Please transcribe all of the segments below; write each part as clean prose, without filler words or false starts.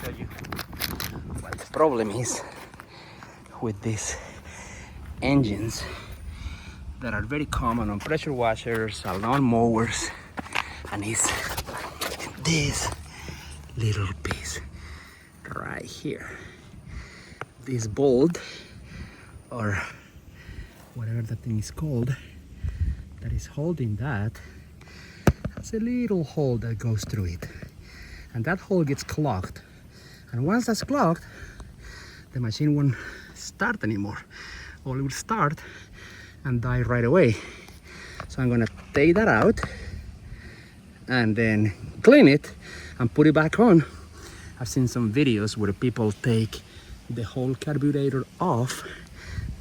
show you what the problem is with these engines that are very common on pressure washers, lawn mowers, and it's this little piece right here. This bolt, or whatever that thing is called, that is holding that, has a little hole that goes through it, and that hole gets clogged, and once that's clogged, the machine won't start anymore, or it will start and die right away. So I'm gonna take that out and then clean it and put it back on. I've seen some videos where people take the whole carburetor off.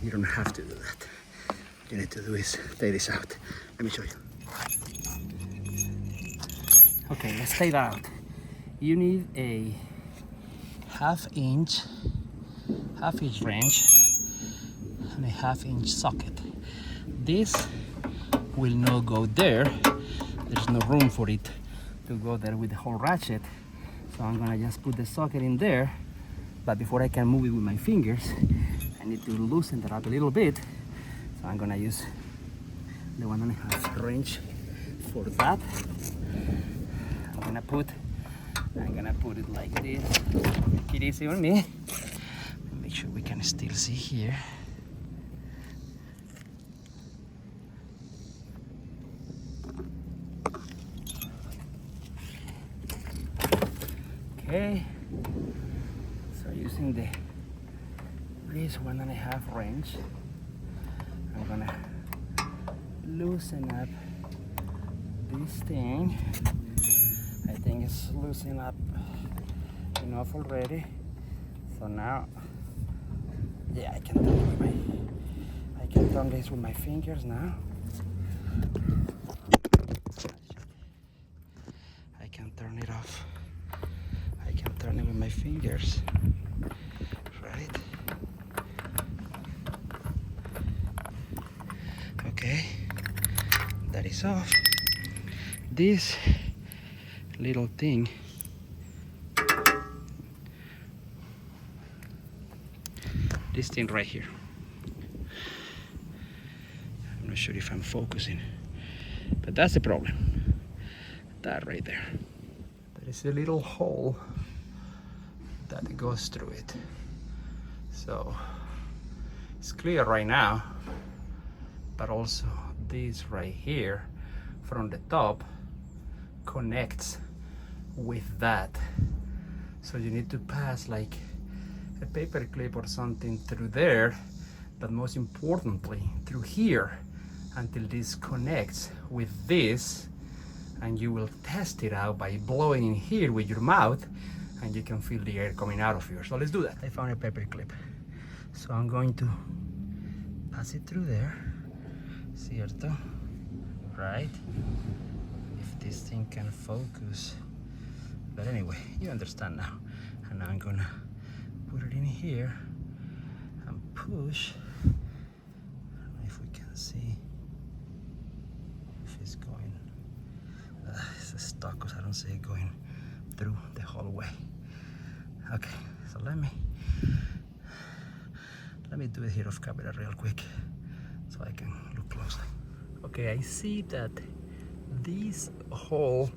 You don't have to do that. What you need to do is take this out. Let me show you. Okay, let's take that out. You need a half-inch wrench and a half-inch socket. This will not go there. There's no room for it to go there with the whole ratchet. So I'm gonna just put the socket in there, but before I can move it with my fingers, I need to loosen that up a little bit. So I'm gonna use the 1.5 wrench for that. I'm gonna put it like this. Take it easy on me. Make sure we can still see here. Okay, so using this 1.5 wrench, I'm gonna loosen up this thing. I think it's loosened up enough already. So now, yeah, I can turn this with my fingers now. I can turn it off. I can turn it with my fingers, right? Okay, that is off. This little thing right here. I'm not sure if I'm focusing, but that's the problem. That right there. There is a little hole that goes through it. So it's clear right now, but also this right here from the top connects with that. So you need to pass like a paper clip or something through there, but most importantly through here until this connects with this, and you will test it out by blowing in here with your mouth, and you can feel the air coming out of here. So let's do that. I found a paper clip, so I'm going to pass it through there, cierto? Right? If this thing can focus, but anyway, you understand now. And now I'm gonna put it in here and push. I don't know if we can see if it's going. It's stuck because I don't see it going through the whole way. Okay, so let me do it here off camera real quick so I can look closely. Okay, I see that this hole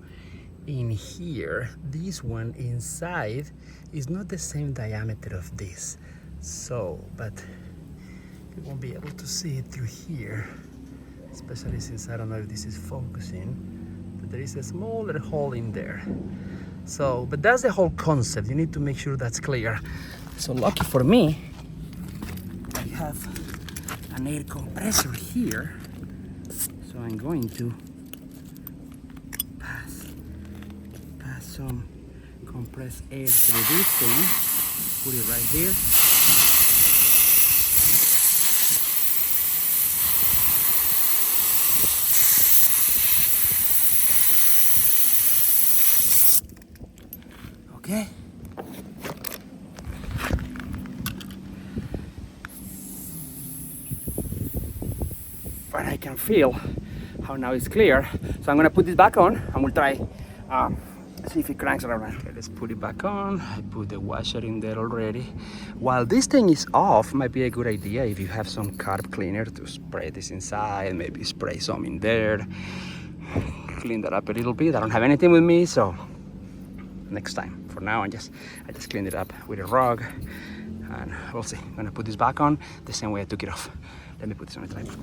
in here, this one inside, is not the same diameter of this. So, but you won't be able to see it through here, especially since I don't know if this is focusing, but there is a smaller hole in there. So, but that's the whole concept. You need to make sure that's clear. So lucky for me, I have an air compressor here. So I'm going to pass some compressed air through this thing, put it right here. Okay. But I can feel how now it's clear. So I'm gonna put this back on and we'll try see if it cranks around. Okay, let's put it back on. I put the washer in there already. While this thing is off, might be a good idea if you have some carb cleaner to spray this inside, maybe spray some in there. Clean that up a little bit. I don't have anything with me, so next time. For now, I just cleaned it up with a rug, and we'll see. I'm gonna put this back on the same way I took it off. Let me put this on the tripod.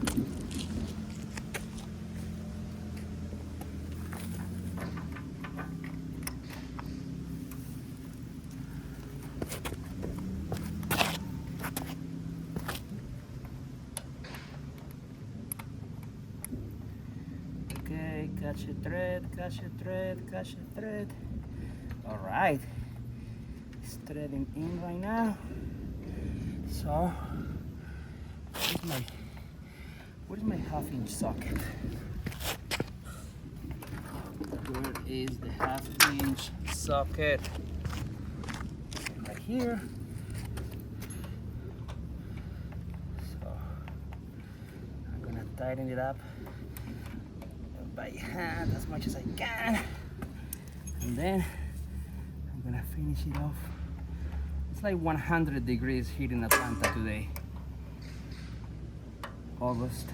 Okay, catch a thread, catch a thread, catch a thread. All right, it's threading in right now. So, where's my half-inch socket? Where is the half-inch socket? Right here. So, I'm gonna tighten it up by hand as much as I can, and then I'm gonna finish it off. It's like 100 degrees here in Atlanta today, August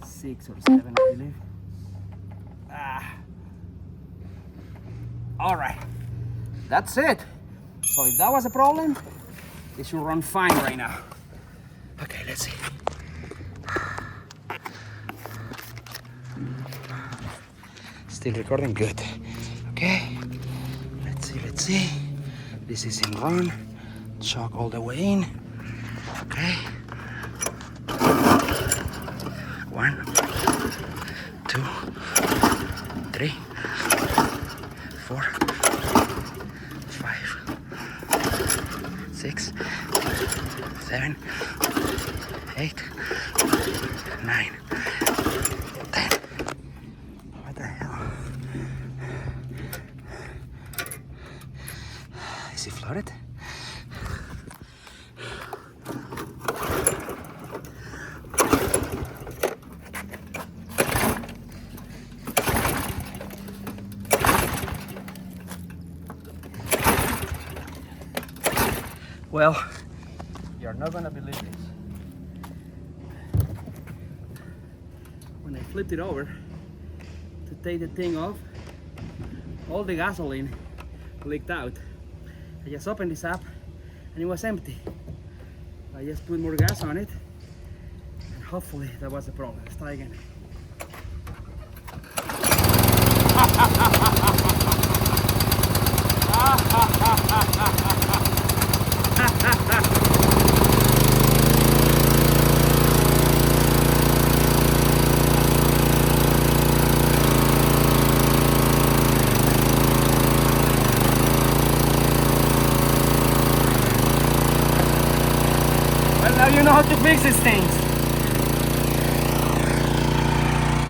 6 or 7, I believe. All right, that's it. So if that was a problem, it should run fine right now. Okay, let's see. Still recording, good. Okay, let's see. This is in run. Choke all the way in. Okay. 1, 2, 3, 4, 5, 6, 7, 8, 9, 10. What the hell? Is he flooded? Well, you're not gonna believe this. When I flipped it over to take the thing off, all the gasoline leaked out. I just opened this up and it was empty. I just put more gas on it, and hopefully that was the problem. Let's try again. Well, now you know how to fix these things.